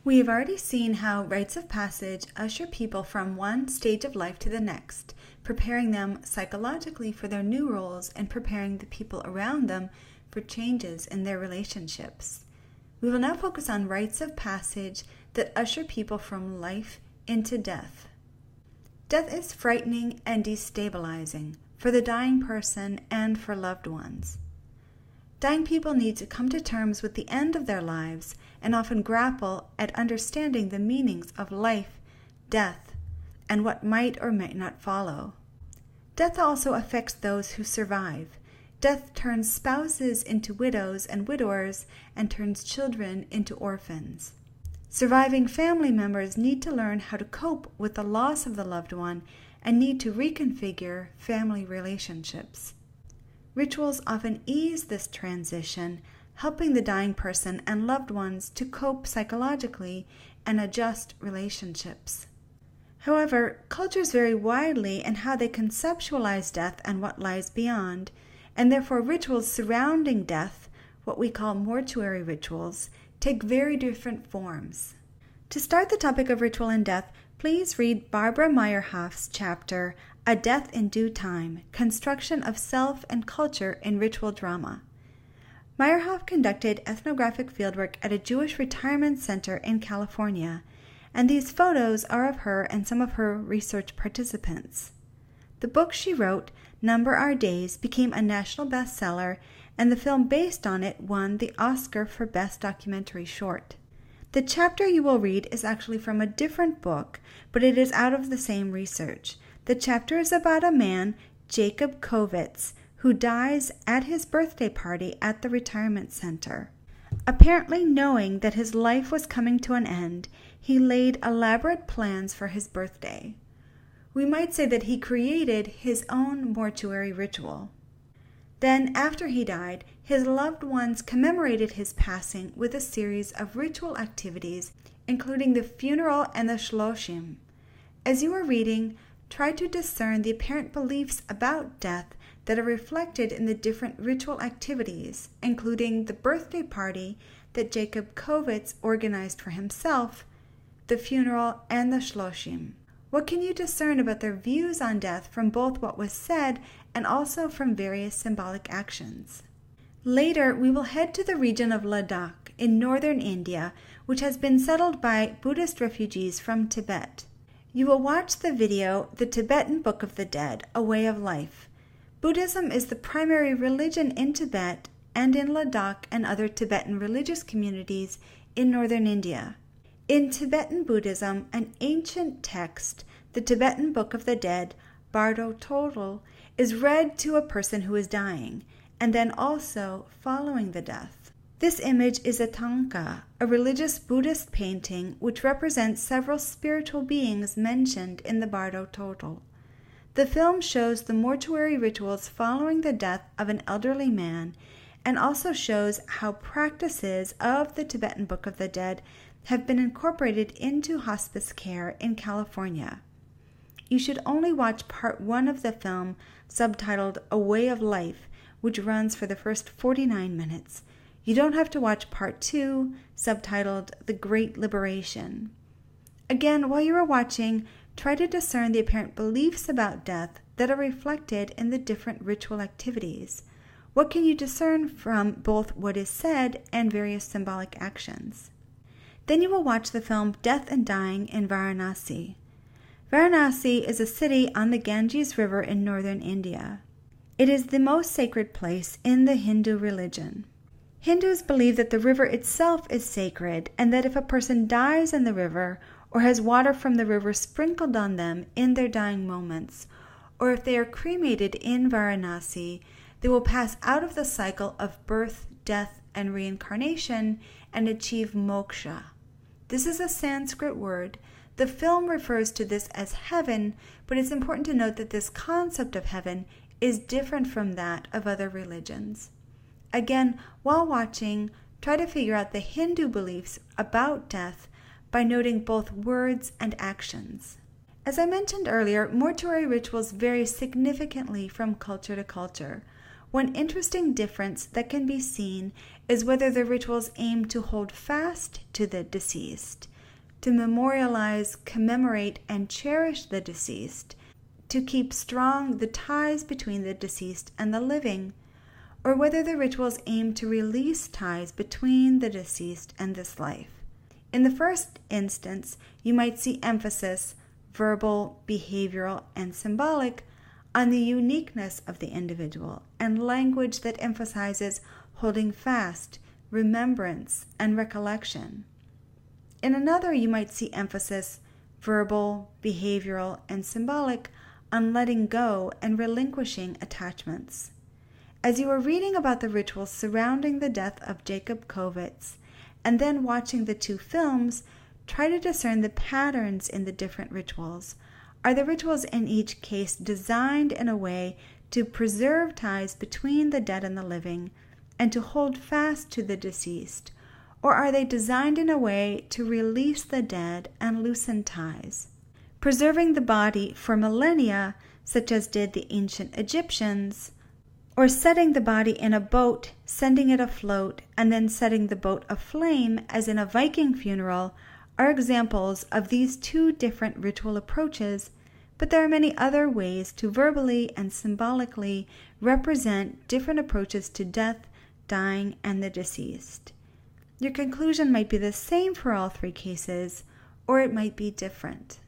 We have already seen how rites of passage usher people from one stage of life to the next, preparing them psychologically for their new roles and preparing the people around them for changes in their relationships. We will now focus on rites of passage that usher people from life into death. Death is frightening and destabilizing for the dying person and for loved ones. Dying people need to come to terms with the end of their lives and often grapple at understanding the meanings of life, death, and what might or might not follow. Death also affects those who survive. Death turns spouses into widows and widowers and turns children into orphans. Surviving family members need to learn how to cope with the loss of the loved one and need to reconfigure family relationships. Rituals often ease this transition, helping the dying person and loved ones to cope psychologically and adjust relationships. However, cultures vary widely in how they conceptualize death and what lies beyond, and therefore rituals surrounding death, what we call mortuary rituals, take very different forms. To start the topic of ritual and death, please read Barbara Meyerhoff's chapter, A Death in Due Time, Construction of Self and Culture in Ritual Drama. Meyerhoff conducted ethnographic fieldwork at a Jewish retirement center in California, and these photos are of her and some of her research participants. The book she wrote, Number Our Days, became a national bestseller, and the film based on it won the Oscar for Best Documentary Short. The chapter you will read is actually from a different book, but it is out of the same research. The chapter is about a man, Jacob Kovitz, who dies at his birthday party at the retirement center. Apparently knowing that his life was coming to an end, he laid elaborate plans for his birthday. We might say that he created his own mortuary ritual. Then, after he died, his loved ones commemorated his passing with a series of ritual activities, including the funeral and the shloshim. As you are reading, try to discern the apparent beliefs about death that are reflected in the different ritual activities, including the birthday party that Jacob Kovitz organized for himself, the funeral, and the shloshim. What can you discern about their views on death from both what was said and also from various symbolic actions? Later, we will head to the region of Ladakh in northern India, which has been settled by Buddhist refugees from Tibet. You will watch the video, The Tibetan Book of the Dead, A Way of Life. Buddhism is the primary religion in Tibet and in Ladakh and other Tibetan religious communities in northern India. In Tibetan Buddhism, an ancient text, the Tibetan Book of the Dead, Bardo Todol, is read to a person who is dying, and then also following the death. This image is a tanka, a religious Buddhist painting which represents several spiritual beings mentioned in the Bardo Todol. The film shows the mortuary rituals following the death of an elderly man and also shows how practices of the Tibetan Book of the Dead have been incorporated into hospice care in California. You should only watch part 1 of the film, subtitled A Way of Life, which runs for the first 49 minutes. You don't have to watch part 2, subtitled The Great Liberation. Again, while you are watching, try to discern the apparent beliefs about death that are reflected in the different ritual activities. What can you discern from both what is said and various symbolic actions? Then you will watch the film Death and Dying in Varanasi. Varanasi is a city on the Ganges River in northern India. It is the most sacred place in the Hindu religion. Hindus believe that the river itself is sacred and that if a person dies in the river or has water from the river sprinkled on them in their dying moments, or if they are cremated in Varanasi, they will pass out of the cycle of birth, death, and reincarnation and achieve moksha. This is a Sanskrit word. The film refers to this as heaven, but it's important to note that this concept of heaven is different from that of other religions. Again, while watching, try to figure out the Hindu beliefs about death by noting both words and actions. As I mentioned earlier, mortuary rituals vary significantly from culture to culture. One interesting difference that can be seen is whether the rituals aim to hold fast to the deceased, to memorialize, commemorate, and cherish the deceased, to keep strong the ties between the deceased and the living, or whether the rituals aim to release ties between the deceased and this life. In the first instance, you might see emphasis, verbal, behavioral, and symbolic, on the uniqueness of the individual, and language that emphasizes holding fast, remembrance, and recollection. In another, you might see emphasis, verbal, behavioral, and symbolic, on letting go and relinquishing attachments. As you are reading about the rituals surrounding the death of Jacob Kovitz, and then watching the two films, try to discern the patterns in the different rituals. Are the rituals in each case designed in a way to preserve ties between the dead and the living, and to hold fast to the deceased? Or are they designed in a way to release the dead and loosen ties? Preserving the body for millennia, such as did the ancient Egyptians, or setting the body in a boat, sending it afloat, and then setting the boat aflame, as in a Viking funeral, are examples of these two different ritual approaches, but there are many other ways to verbally and symbolically represent different approaches to death, dying, and the deceased. Your conclusion might be the same for all three cases, or it might be different.